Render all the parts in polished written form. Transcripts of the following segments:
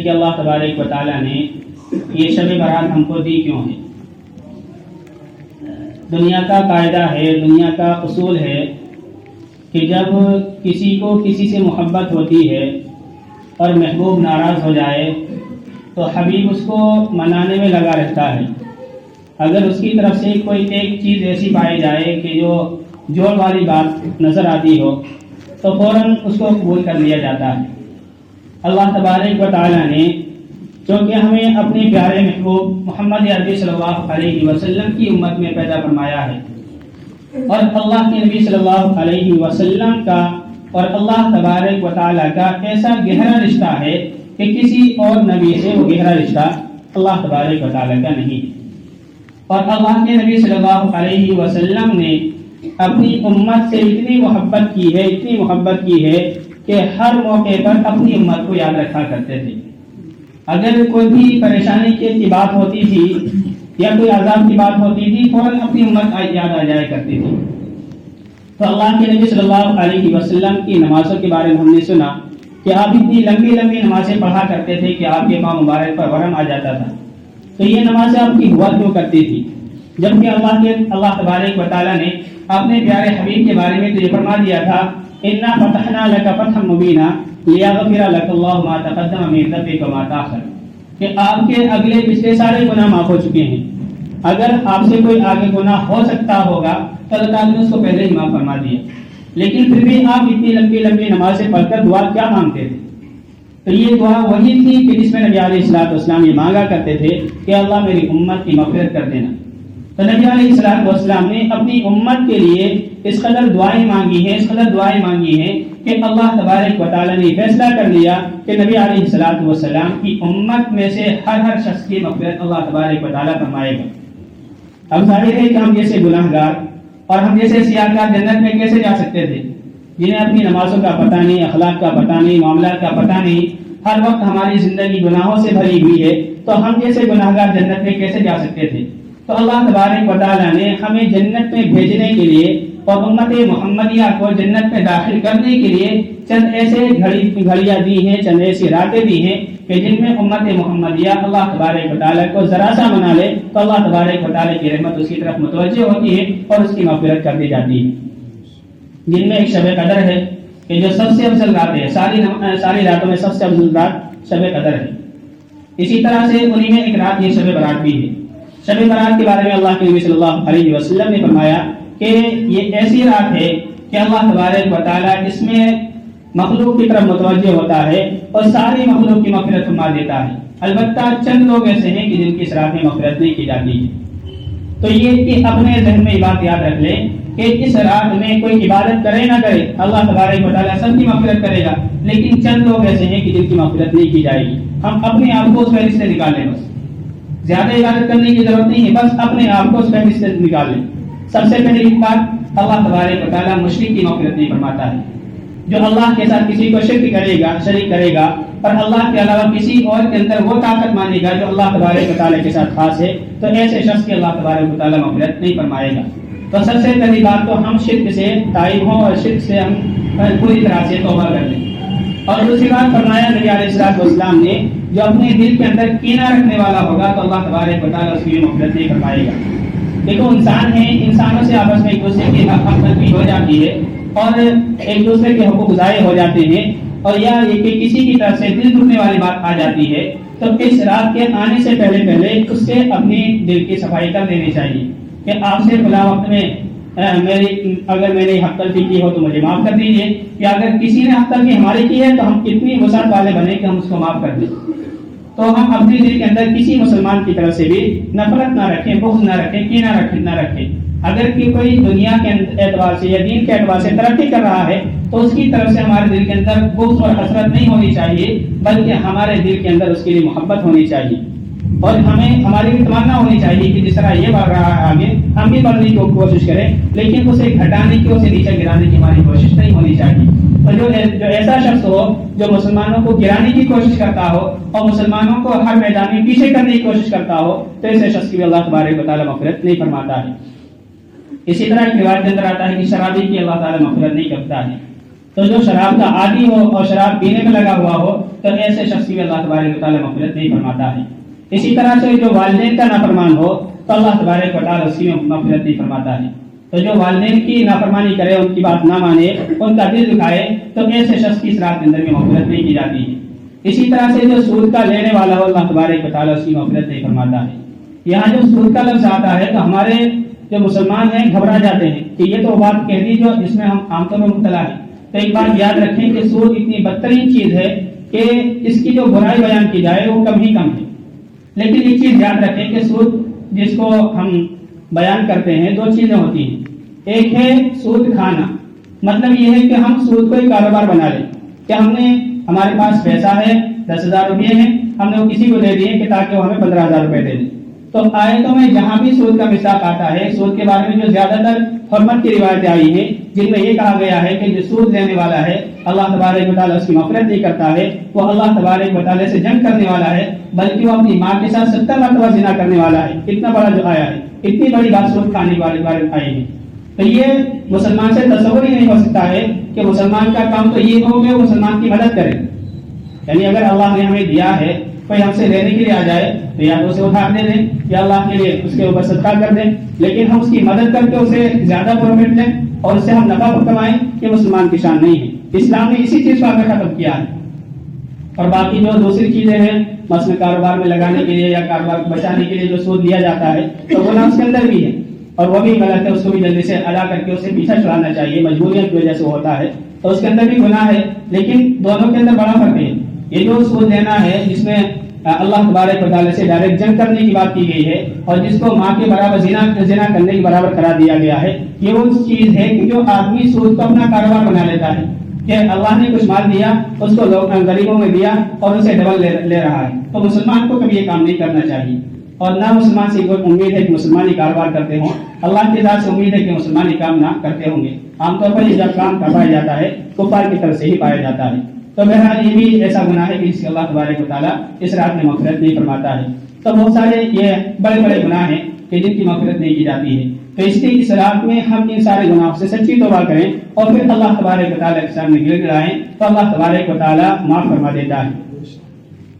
کہ اللہ تبارک و تعالیٰ نے یہ شب برات ہم کو دی کیوں ہے۔ دنیا کا قاعدہ ہے، دنیا کا اصول ہے کہ جب کسی کو کسی سے محبت ہوتی ہے اور محبوب ناراض ہو جائے تو حبیب اس کو منانے میں لگا رہتا ہے۔ اگر اس کی طرف سے کوئی ایک چیز ایسی پائی جائے کہ جو جوڑ والی بات نظر آتی ہو تو فوراً اس کو قبول کر لیا جاتا ہے۔ اللہ تبارک و تعالیٰ نے چونکہ ہمیں اپنے پیارے محبوب محمد عربی صلی اللہ علیہ وسلم کی امت میں پیدا فرمایا ہے، اور اللہ کے نبی صلی اللہ علیہ وسلم کا اور اللہ تبارک و تعالیٰ کا ایسا گہرا رشتہ ہے کہ کسی اور نبی سے وہ گہرا رشتہ اللہ تبارک و تعالیٰ کا نہیں ہے۔ اور اللہ کے نبی صلی اللہ علیہ وسلم نے اپنی امت سے اتنی محبت کی ہے کہ ہر موقع پر اپنی امت کو یاد رکھا کرتے تھے۔ اگر کوئی بھی پریشانی کی بات ہوتی تھی یا کوئی عذاب کی بات ہوتی تھی فوراً اپنی امت یاد آ جایا کرتی تھی۔ تو اللہ کے نبی صلی اللہ علیہ وسلم کی نمازوں کے بارے میں ہم نے سنا کہ آپ اتنی لمبی لمبی نمازیں پڑھا کرتے تھے کہ آپ کے پاؤں مبارک پر ورم آ جاتا تھا۔ تو یہ نمازیں آپ کی ہوا کیوں کرتی تھی، جبکہ اللہ تبارک و تعالیٰ نے اپنے پیارے حبیب کے بارے میں تو یہ فرما دیا تھا اِنَّا فَتَحْنَا لَكَ فَتْحًا مُبِينًا لِيَغْفِرَ لَكَ اللَّهُ مَا تَقَدَّمَ مِن ذَنبِكَ وَمَا تَأَخَّرَ، کہ آپ کے اگلے پچھلے سارے گناہ معاف ہو چکے ہیں۔ اگر آپ سے کوئی آگے گناہ ہو سکتا ہوگا تو اللہ تعالیٰ نے اس کو پہلے ہی معاف فرما دیا، لیکن پھر بھی آپ اتنی لمبی لمبی نمازیں پڑھ کر دعا کیا مانگتے تھے؟ تو یہ دعا وہی تھی کہ جس میں نبی علیہ السلام یہ مانگا کرتے تھے کہ اللہ میری امت کی مغفرت کر دینا۔ تو نبی علیہ السلام نے اپنی امت کے لیے اس قدر دعائیں مانگی ہیں کہ اللہ تبارک و تعالیٰ نے فیصلہ کر لیا کہ نبی علیہ السلام کی امت میں سے ہر شخص کی مغفرت اللہ تبارک و تعالیٰ فرمائے گا۔ اب ظاہر ہے کہ ہم جیسے گناہ گار اور ہم جیسے سیاہکار جنت میں کیسے جا سکتے تھے، جنہیں اپنی نمازوں کا پتہ نہیں، اخلاق کا پتہ نہیں، معاملات کا پتہ نہیں، ہر وقت ہماری زندگی گناہوں سے بھری ہوئی ہے، تو ہم جیسے گناہ گار جنت میں کیسے جا سکتے تھے؟ تو اللہ تبارک و تعالیٰ نے ہمیں جنت میں بھیجنے کے لیے اور امت محمدیہ کو جنت میں داخل کرنے کے لیے چند ایسے گھڑیاں دی ہیں، چند ایسی راتیں دی ہیں کہ جن میں امت محمدیہ اللہ تبارک و تعالیٰ کو ذرا سا منا لے تو اللہ تبارک و تعالیٰ کی رحمت اس کی طرف متوجہ ہوتی ہے اور اس کی مغفرت کر دی جاتی ہے، جن میں ایک شب قدر ہے کہ جو سب سے افضل رات ہے، ساری راتوں میں سب سے افضل رات شب قدر ہے۔ اسی طرح سے انہی میں ایک رات یہ شب برات بھی ہے۔ شب برات کے بارے میں اللہ کے نبی صلی اللہ علیہ وسلم نے فرمایا کہ یہ ایسی رات ہے کہ اللہ تبارک و تعالیٰ اس میں مخلوق کی طرف متوجہ ہوتا ہے اور ساری مخلوق کی مغفرت فرما دیتا ہے، البتہ چند لوگ ایسے ہیں کہ جن کی اس رات میں مغفرت نہیں کی جاتی ہے۔ تو یہ کہ اپنے ذہن میں یہ بات یاد رکھ لیں کہ اس رات میں کوئی عبادت کرے نہ کرے اللہ تبارک و تعالیٰ سب کی مغفرت کرے گا، لیکن چند لوگ ایسے ہیں کہ جن کی مغفرت نہیں کی جائے گی۔ ہم اپنے آپ کو اس فہرست سے نکال لیں، بس زیادہ عبادت کرنے کی ضرورت نہیں ہے، بس اپنے آپ کو اس فہرست سے نکال لیں۔ سب سے پہلی بات، اللہ تبارک و تعالیٰ مشرک کی مغفرت نہیں فرماتا ہے۔ جو اللہ کے ساتھ کسی کو شریک کرے گا اور اللہ کے علاوہ کسی اور کے اندر وہ طاقت مانے گا جو اللہ تبارک و تعالیٰ کے ساتھ خاص ہے، تو ایسے شخص کی اللہ تبارک و تعالیٰ مغفرت نہیں فرمائے گا۔ تو سب سے پہلی بات تو ہم شرک سے تائب ہوں اور شرک سے ہم پوری طرح سے توبہ کر لیں۔ اور دوسری بات فرمایا نبی علیہ السلام نے، جو اپنے دل کے اندر کینہ رکھنے والا ہوگا تو اللہ تبارک و تعالیٰ اس کی مغفرت نہیں فرمائے گا۔ دیکھو انسان ہیں، انسانوں سے آپس میں ایک دوسرے کی حق تلفی ہو جاتی ہے اور ایک دوسرے کے حقوق ضائع ہو جاتے ہیں، اور یا یہ کہ کسی کی طرف سے دل دکھنے والی بات آ جاتی ہے، تو اس رات کے آنے سے پہلے اس سے اپنی دل کی صفائی کر لینی چاہیے کہ آپ سے فلاں وقت میں اگر میں نے حق تلفی کی ہو تو مجھے معاف کر دیجیے، یا اگر کسی نے حق تلفی ہماری کی ہے تو ہم کتنی وسعت والے بنے کہ ہم اس کو معاف کر دیں۔ تو ہم اپنے دل کے اندر کسی مسلمان کی طرف سے بھی نفرت نہ رکھیں، بغض نہ رکھیں، کینہ نہ رکھیں۔ اگر کوئی دنیا کے اعتبار سے یا دین کے اعتبار سے ترقی کر رہا ہے تو اس کی طرف سے ہمارے دل کے اندر بغض اور حسرت نہیں ہونی چاہیے، بلکہ ہمارے دل کے اندر اس کے لیے محبت ہونی چاہیے، اور ہماری بھی تمنا ہونی چاہیے کہ جس طرح یہ بڑھ رہا ہے آگے ہم بھی بڑھنے کی کوشش کریں، لیکن اسے گھٹانے کی، اسے نیچے گرانے کی ہماری کوشش نہیں ہونی چاہیے۔ اور جو ایسا شخص ہو جو مسلمانوں کو گرانے کی کوشش کرتا ہو اور مسلمانوں کو ہر میدان میں پیچھے کرنے کی کوشش کرتا ہو تو ایسے شخص کی بھی اللہ تبارک و تعالیٰ مغفرت نہیں فرماتا ہے۔ اسی طرح ایک روایت کے اندر آتا ہے کہ شرابی کی اللہ تعالیٰ مغفرت نہیں کرتا ہے۔ تو جو شراب کا عادی ہو اور شراب پینے میں لگا ہوا ہو تو ایسے شخص کی اللہ تبارک و تعالیٰ مغفرت نہیں فرماتا ہے۔ اسی طرح سے جو والدین کا نافرمان ہو تو اللہ تبارک و تعالیٰ اس کی مغفرت نہیں فرماتا ہے۔ تو جو والدین کی نافرمانی کرے، ان کی بات نہ مانے، ان کا دل دکھائے، تو ایسے شخص کی اس رات کے اندر بھی مغفرت نہیں کی جاتی ہے۔ اسی طرح سے جو سود کا لینے والا ہو، اللہ تبارک و تعالیٰ اس کی مغفرت نہیں فرماتا ہے۔ یہاں جو سود کا لفظ آتا ہے تو ہمارے جو مسلمان ہیں گھبرا جاتے ہیں کہ یہ تو بات کہہ دی جو اس میں ہم عام طور پر مبتلا ہیں۔ تو ایک بات یاد رکھیں کہ سود اتنی بدترین چیز ہے کہ اس کی جو برائی بیان کی جائے وہ کم ہی کم ہے، لیکن ایک چیز یاد رکھیں کہ سود جس کو ہم بیان کرتے ہیں دو چیزیں ہوتی ہیں۔ ایک ہے سود کھانا، مطلب یہ ہے کہ ہم سود کو ایک کاروبار بنا لیں کہ ہمارے پاس پیسہ ہے 10,000 روپئے ہیں، ہم نے وہ کسی کو دے دیے کہ تاکہ وہ ہمیں 15,000 روپئے دے دیں۔ تو آیتوں میں جہاں بھی سود کا مصداق آتا ہے، سود کے بارے میں جو زیادہ تر حرمت کی روایتیں آئی ہیں جن میں یہ کہا گیا ہے کہ جو سود لینے والا ہے اللہ تبارک و تعالیٰ اس کی مغفرت نہیں کرتا ہے، وہ اللہ تبارک و تعالیٰ سے جنگ کرنے والا ہے، بلکہ وہ اپنی ماں کے ساتھ 70 مرتبہ زنا کرنے والا ہے۔ اتنا بڑا جو آیا ہے، اتنی بڑی بات سود کھانے والے بارے میں آئی ہے۔ تو یہ مسلمان سے تصور ہی نہیں ہو سکتا ہے کہ مسلمان کا کام تو یہ ہو کہ وہ مسلمان کی مدد کرے۔ یعنی اگر اللہ نے ہمیں دیا ہے، کوئی ہم سے لینے کے لیے آ جائے تو یا تو اسے ادھار دے دیں یا اللہ کے لیے اس کے اوپر صدقہ کر دیں، لیکن ہم اس کی مدد کر کے اسے زیادہ پروفٹ لیں اور اس سے ہم نفع کمائیں، یہ مسلمان کی شان نہیں ہے۔ اسلام نے اسی چیز کو آگے ختم کیا ہے۔ اور باقی جو دوسری چیزیں ہیں، مثلا کاروبار میں لگانے کے لیے یا کاروبار کو بچانے کے لیے جو سود لیا جاتا ہے تو گناہ اس کے اندر بھی ہے اور وہ بھی غلط ہے، اس کو بھی جلدی سے ادا کر کے اسے پیچھا چھڑانا چاہیے، مجبوریت کی وجہ سے ہوتا ہے تو اس کے اندر بھی گناہ ہے، لیکن دونوں کے اندر بڑا فرق ہے۔ یہ جو سود لینا ہے جس میں اللہ تبارک و تعالیٰ سے ڈائریکٹ جنگ کرنے کی بات کی گئی ہے اور جس کو ماں کے برابر زنا کرنے کے برابر قرار دیا گیا ہے، یہ وہ چیز ہے کہ جو آدمی سود کو اپنا کاروبار بنا لیتا ہے کہ اللہ نے کچھ مال دیا، اس کو غریبوں میں دیا اور اسے ڈبل لے رہا ہے۔ تو مسلمان کو کبھی یہ کام نہیں کرنا چاہیے اور نہ مسلمان سے کوئی امید ہے کہ مسلمانی کاروبار کرتے ہوں، اللہ کی ذات سے امید ہے کہ مسلمانی کام نہ کرتے ہوں گے۔ عام طور پر یہ جب کام کروایا جاتا ہے کفار کی طرف سے ہی پایا جاتا ہے۔ تو بہرحال یہ بھی ایسا گناہ ہے کہ اس کی اللہ تبارک و تعالیٰ اس رات میں مغفرت نہیں فرماتا ہے۔ تو بہت سارے یہ بڑے بڑے گناہ ہیں کہ جن کی مغفرت نہیں کی جاتی ہے۔ تو اس لیے اس رات میں ہم ان سارے گناہوں سے سچی توبہ کریں اور پھر اللہ تبارک و تعالیٰ کے سامنے گر گرائیں تو اللہ تبارک و تعالیٰ معاف فرما دیتا ہے۔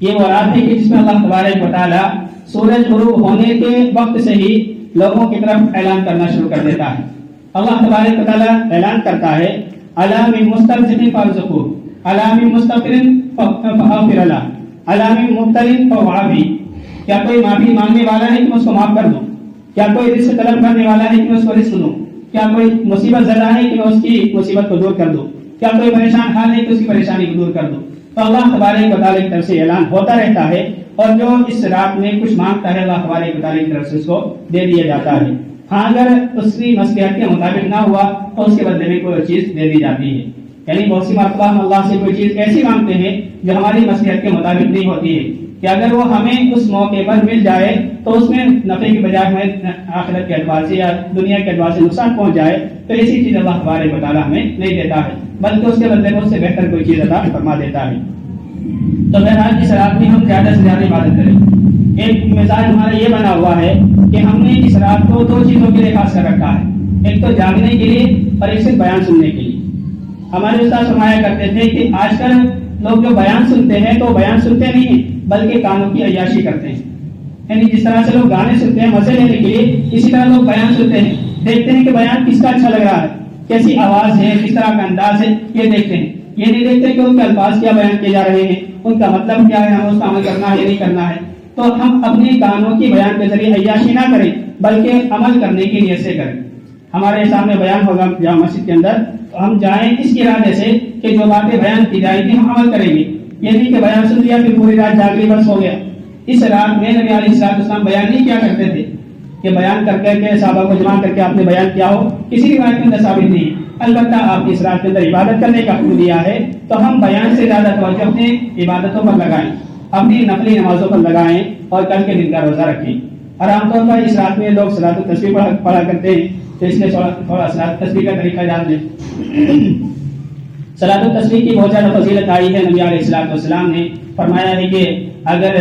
یہ وہ رات ہے کہ جس میں اللہ تبارک و تعالیٰ سورج غروب ہونے کے وقت سے ہی لوگوں کی طرف اعلان کرنا شروع کر دیتا ہے۔ اللہ تبارک و تعالیٰ اعلان کرتا ہے الا من مستغفر فارزقوہ، الا من مستغفر فاغفر لہ، الا من مبتل فاعافی۔ کیا کوئی معافی مانگنے والا ہے کہ میں اس کو معاف کر دوں؟ کیا کوئی رزق طلب کرنے والا ہے کہ میں اس کو رزق دوں؟ کیا کوئی مصیبت زدہ ہے کہ میں اس کی مصیبت کو دور کر دوں؟ کیا کوئی پریشان حال ہے کہ اس کی پریشانی کو دور کر دوں؟ تو اللہ تبارک و تعالیٰ کی طرف سے اعلان ہوتا رہتا ہے اور جو اس رات میں کچھ مانگتا ہے اللہ تبارک و تعالیٰ کی طرف سے اس کو دے دیا جاتا ہے۔ ہاں اگر اس کی مصلحت کے مطابق نہ ہوا تو اس کے بدلے میں کوئی چیز دے دی جاتی ہے۔ یعنی بہت سی مرتبہ ہم اللہ سے کوئی چیز ایسی مانگتے ہیں جو ہماری مصلحت کے مطابق نہیں ہوتی ہے کہ اگر وہ ہمیں اس موقع پر مل جائے تو اس میں نفع کی بجائے ہمیں آخرت کے اعتبار سے یا دنیا کے اعتبار سے نقصان پہنچ جائے تو ایسی چیز اللہ تبارک و تعالیٰ ہمیں نہیں دیتا ہے، بلکہ اس کے بدلے میں اس سے بہتر کوئی چیز عطا فرما دیتا ہے۔ تو بہرحال اس رات میں ہم زیادہ سے زیادہ عبادت کریں۔ ایک مزاج ہمارا یہ بنا ہوا ہے کہ ہم نے اس رات کو دو چیزوں کے لیے خاص کر رکھا ہے، ایک تو جاگنے کے لیے اور ایک صرف بیان سننے کے لیے۔ ہمارے استاد فرمایا کرتے تھے کہ آج کل لوگ جو بیان سنتے ہیں تو بیان سنتے نہیں ہیں بلکہ کانوں کی عیاشی کرتے ہیں۔ یعنی جس طرح سے لوگ گانے سنتے ہیں مزے لینے کے لیے، اسی طرح لوگ بیان سنتے ہیں، دیکھتے ہیں کہ بیان کس کا اچھا لگ رہا ہے، کیسی آواز ہے، کس طرح کا انداز ہے، یہ دیکھتے ہیں۔ یہ نہیں دیکھتے کہ ان کے الفاظ کیا بیان کیے جا رہے ہیں، ان کا مطلب کیا ہے، ہمیں اس کا عمل کرنا ہے یا نہیں کرنا ہے۔ تو ہم اپنے کانوں کی بیان کے ذریعے عیاشی نہ کریں بلکہ عمل کرنے کی نیت سے کریں۔ ہمارے سامنے بیان ہوگا جامع مسجد کے اندر تو ہم جائیں اس ارادے سے کہ جو باتیں بیان کی جائیں گی ہم عمل کریں گے، یہ نہیں کہ بیان سن لیا پھر پوری رات جاگ لی بس ہو گیا۔ اس رات میں نبی علیہ السلام بیان نہیں کیا کرتے تھے کہ بیان کر کے صحابہ کو جمع کر کے آپ نے بیان کیا ہو، کسی روایت کے اندر ثابت نہیں ہے۔ البتہ آپ نے اس رات کے اندر عبادت کرنے کا حکم دیا ہے تو ہم بیان سے زیادہ توجہ اپنے عبادتوں پر لگائیں، اپنی نفلی نمازوں پر لگائیں اور کل کے دن کا روزہ رکھیں۔ اور عام طور پر اس رات میں لوگ صلاۃ التسبیح پڑھا کرتے ہیں تو اس لیے تھوڑا صلاۃ التسبیح کا طریقہ جان لیں۔ صلاۃ التسبیح کی بہت زیادہ فضیلت آئی ہے۔ نبی علیہ السلام نے فرمایا ہے کہ اگر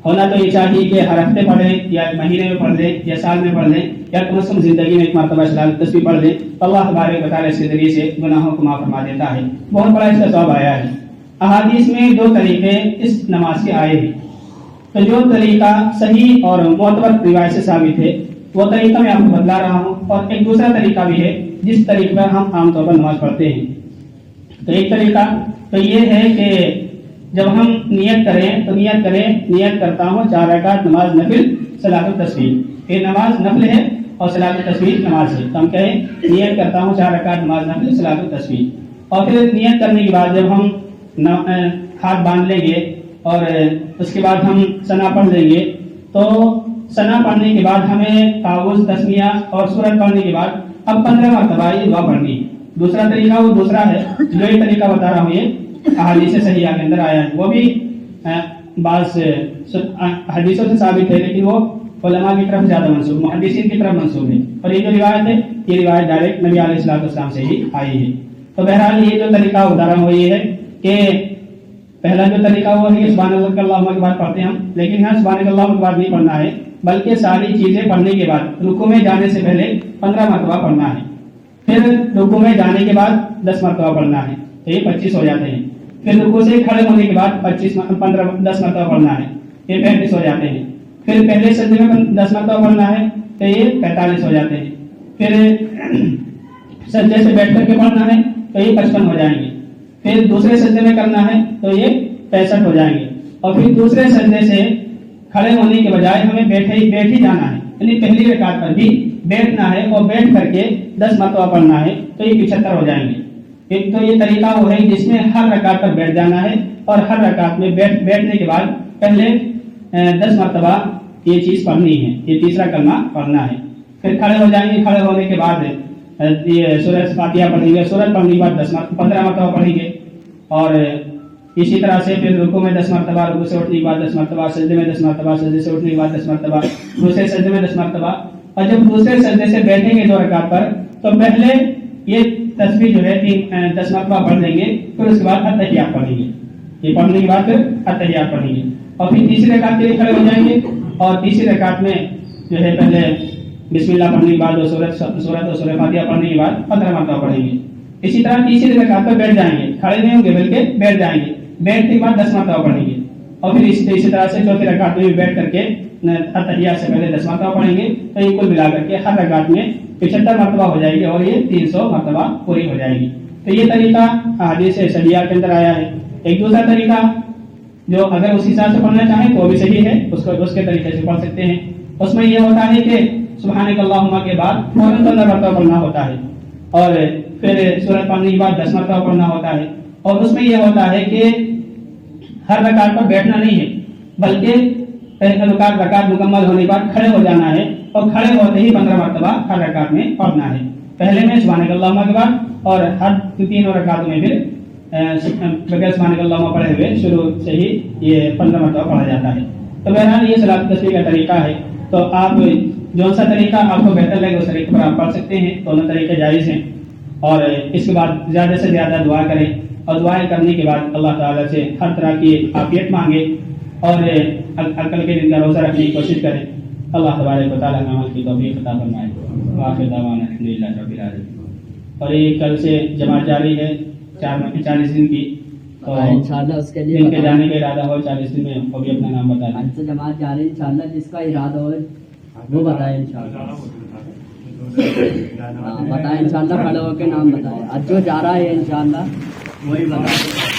ہونا تو یہ چاہیے کہ ہر ہفتے پڑھیں یا مہینے میں پڑھ لیں یا سال میں پڑھ لیں یا کم از کم زندگی میں ایک مرتبہ صلاۃ التسبیح پڑھ لیں تو اللہ تبارک و تعالیٰ اس کے ذریعے سے گناہوں کو معاف فرما دیتا ہے، بہت بڑا اس کا ثواب آیا ہے۔ احادیث میں 2 طریقے اس نماز کے آئے ہیں، تو جو طریقہ صحیح اور معتبر روایت سے ثابت ہے وہ طریقہ میں آپ کو بتلا رہا ہوں، اور ایک دوسرا طریقہ بھی ہے جس طریقے پر ہم عام طور پر نماز پڑھتے ہیں۔ تو ایک طریقہ تو یہ ہے کہ جب ہم نیت کریں تو نیت کرتا ہوں 4 رکعت نماز نفل صلاۃ التسبیح، یہ نماز نفل ہے اور صلاۃ التسبیح نماز ہے، تو ہم کہیں نیت کرتا ہوں 4 رکعت نماز نفل صلاۃ التسبیح، اور پھر نیت کرنے کے بعد جب ہم ہاتھ باندھ لیں گے اور اس کے بعد ہم ثنا پڑھ لیں گے، تو ثنا پڑھنے کے بعد ہمیں تعوذ، تسمیہ اور سورت پڑھنے کے بعد اب 15 مرتبہ یہ دعا پڑھنی ہے۔ دوسرا طریقہ وہ دوسرا ہے، جو یہ طریقہ بتا رہا ہوں یہ احادیث صحیحہ کے اندر آیا ہے، وہ بھی بعض حدیثوں سے ثابت ہے، لیکن وہ علماء کی طرف زیادہ منسوب، محدثین کی طرف منسوب ہے، اور یہ جو روایت ہے یہ روایت ڈائریکٹ نبی علیہ الصلوۃ والسلام سے ہی آئی ہے۔ تو بہرحال یہ جو طریقہ بتا رہا ہوں وہ یہ ہے کہ پہلا جو طریقہ وہ ہے کہ سبحان اللہ اللہم کے بعد پڑھتے ہیں ہم، لیکن یہاں سبحان اللہ کے بعد نہیں پڑھنا ہے، بلکہ ساری چیزیں پڑھنے کے بعد رکوع میں جانے سے پہلے 15 مرتبہ پڑھنا ہے، پھر رکوع میں جانے کے بعد 10 مرتبہ پڑھنا ہے، تو یہ 25 ہو جاتے ہیں، پھر رکوع سے کھڑے ہونے کے بعد 10 مرتبہ پڑھنا ہے، یہ 35 ہو جاتے ہیں، پھر پہلے سجدے میں 10 مرتبہ پڑھنا ہے تو یہ 45 ہو جاتے ہیں، پھر سجدے سے بیٹھ کر کے پڑھنا ہے تو یہ 55 ہو جائیں گے، پھر دوسرے سجدے میں کرنا ہے تو یہ 65 ہو جائیں گے، اور پھر دوسرے سجدے سے کھڑے ہونے کے بجائے ہمیں بیٹھ ہی جانا ہے، یعنی پہلی رکعت پر بھی بیٹھنا ہے اور بیٹھ کر کے 10 مرتبہ پڑھنا ہے تو یہ 75 ہو جائیں گے۔ ایک تو یہ طریقہ وہ ہے جس میں ہر رکعت پر بیٹھ جانا ہے، اور ہر رکعت میں بیٹھنے کے بعد پہلے 10 مرتبہ یہ چیز پڑھنی ہے، یہ تیسرا کلمہ پڑھنا ہے، پھر کھڑے ہو جائیں گے، کھڑے ہونے کے بعد یہ سورۃ فاتحہ پڑھیں گے، سورت پڑھنے کے بعد 15 مرتبہ پڑھیں گے، اور اسی طرح سے پھر رکوع میں 10 مرتبہ، رکوع سے اٹھنے کے بعد 10 مرتبہ، سجدے میں 10 مرتبہ، سجدے سے اٹھنے کے بعد 10 مرتبہ، دوسرے سجدے میں 10 مرتبہ، اور جب دوسرے سجدے سے بیٹھیں گے 2 رکعت پر تو پہلے یہ تسبیح جو ہے 10 مرتبہ پڑھ لیں گے، پھر اس کے بعد التحیات پڑھیں گے، یہ پڑھنے کے بعد پھر التحیات پڑھیں گے، اور پھر تیسری رکعت کے لیے کھڑے ہو جائیں گے، اور تیسری رکعت میں جو ہے پہلے بسم اللہ پڑھنے کے بعد سورت اور سورۃ فاتحہ پڑھنے کے بعد 15 مرتبہ پڑھیں گے۔ اسی طرح تیسری رکعت پر بیٹھ جائیں گے، کھڑے نہیں ہوں گے بلکہ بیٹھ جائیں گے، بیٹھنے کے بعد 10 مرتبہ پڑھیں گے، اور پھر اسی طرح سے چوتھی رکعت میں بھی بیٹھ کر کے التحیات سے پہلے 10 مرتبہ پڑھیں گے، تو یہ کل ملا کر کے ہر رکعت میں 75 مرتبہ ہو جائے گی، اور یہ 300 مرتبہ پوری ہو جائے گی۔ تو یہ طریقہ احادیث صحیحہ کے اندر آیا ہے۔ ایک دوسرا طریقہ جو اگر اس حساب سے پڑھنا چاہیں تو وہ بھی صحیح ہے، اس کے طریقے سے پڑھ سکتے ہیں۔ اس میں یہ ہوتا ہے کہ سبحانک اللہم کے بعد فوراً 15 مرتبہ پڑھنا ہوتا ہے، اور پھر سورت پڑھنے کے بعد 10 مرتبہ پڑھنا ہوتا ہے، اور اس میں یہ ہوتا ہے کہ ہر رکعت پر بیٹھنا نہیں ہے، بلکہ رکعت مکمل ہونے کے بعد کھڑے ہو جانا ہے، اور کھڑے ہوتے ہی 15 مرتبہ ہر رکعت میں پڑھنا ہے، پہلے میں سبحانک اللہم کے بعد، اور ہر 3 رکعتوں میں پھر بغیر سبحانک اللہم پڑھے ہوئے شروع سے ہی یہ 15 مرتبہ پڑھا جاتا ہے۔ تو بہرحال یہ صلاۃ التسبیح کا طریقہ ہے، تو آپ جو سا طریقہ آپ کو بہتر لگے اس طریقے پر آپ پڑھ سکتے ہیں، دونوں طریقے جائز ہیں، اور اس کے بعد زیادہ سے زیادہ دعا کریں، اور دعائیں کرنے کے بعد اللہ تعالیٰ سے ہر طرح کی عافیت مانگے، اور کل کے دن کا روزہ رکھنے کی کوشش کریں۔ اللہ تبارک و تعالیٰ عمل کی توفیق عطا فرمائے۔ وآخر دعوانا الحمدللہ رب العالمین۔ اور یہ کل سے جماعت جاری ہے 40 دن کی، تو انشاءاللہ اس کے لیے جن کے جانے کا ارادہ ہو 40 دن میں وہ بھی اپنا نام بتا دیں۔ سے جماعت جاری انشاءاللہ جس کا ارادہ ہو وہ بتائے انشاءاللہ، بتائیں انشاءاللہ، کھڑے ہو کے نام بتائیں، جو جا رہا ہے انشاءاللہ وہی بتائیں۔